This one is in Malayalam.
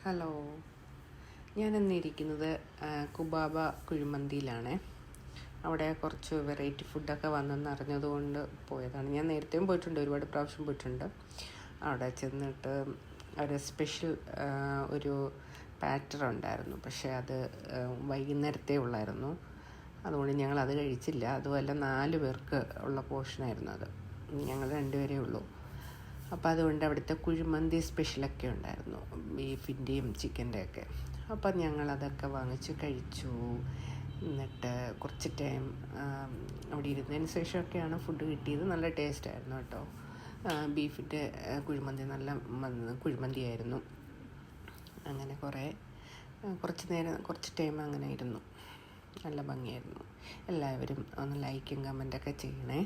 ഹലോ, ഞാനിന്നിരിക്കുന്നത് കുബാബ കുഴിമന്തിയിലാണ്. അവിടെ കുറച്ച് വെറൈറ്റി ഫുഡൊക്കെ വന്നെന്ന് അറിഞ്ഞതുകൊണ്ട് പോയതാണ്. ഞാൻ നേരത്തെയും പോയിട്ടുണ്ട്, ഒരുപാട് പ്രാവശ്യം പോയിട്ടുണ്ട്. അവിടെ ചെന്നിട്ട് ഒരു സ്പെഷ്യൽ ഒരു പാറ്റർ ഉണ്ടായിരുന്നു, പക്ഷേ അത് വൈകുന്നേരത്തേ ഉള്ളായിരുന്നു. അതുകൊണ്ട് ഞങ്ങളത് കഴിച്ചില്ല. അതുമല്ല 4 പേർക്ക് ഉള്ള പോർഷനായിരുന്നു അത്. ഞങ്ങൾ 2 പേരേ ഉള്ളൂ. അപ്പോൾ അതുകൊണ്ട് അവിടുത്തെ കുഴിമന്തി സ്പെഷ്യലൊക്കെ ഉണ്ടായിരുന്നു, ബീഫിൻ്റെയും ചിക്കൻ്റെയൊക്കെ. അപ്പം ഞങ്ങളതൊക്കെ വാങ്ങിച്ച് കഴിച്ചു. എന്നിട്ട് കുറച്ച് ടൈം അവിടെ ഇരുന്നതിന് ശേഷമൊക്കെയാണ് ഫുഡ് കിട്ടിയത്. നല്ല ടേസ്റ്റായിരുന്നു കേട്ടോ. ബീഫിൻ്റെ കുഴിമന്തി നല്ല കുഴിമന്തിയായിരുന്നു. അങ്ങനെ കുറച്ച് ടൈം അങ്ങനെ ഇരുന്നു. നല്ല ഭംഗിയായിരുന്നു. എല്ലാവരും ഒന്ന് ലൈക്കും കമൻറ്റൊക്കെ ചെയ്യണേ.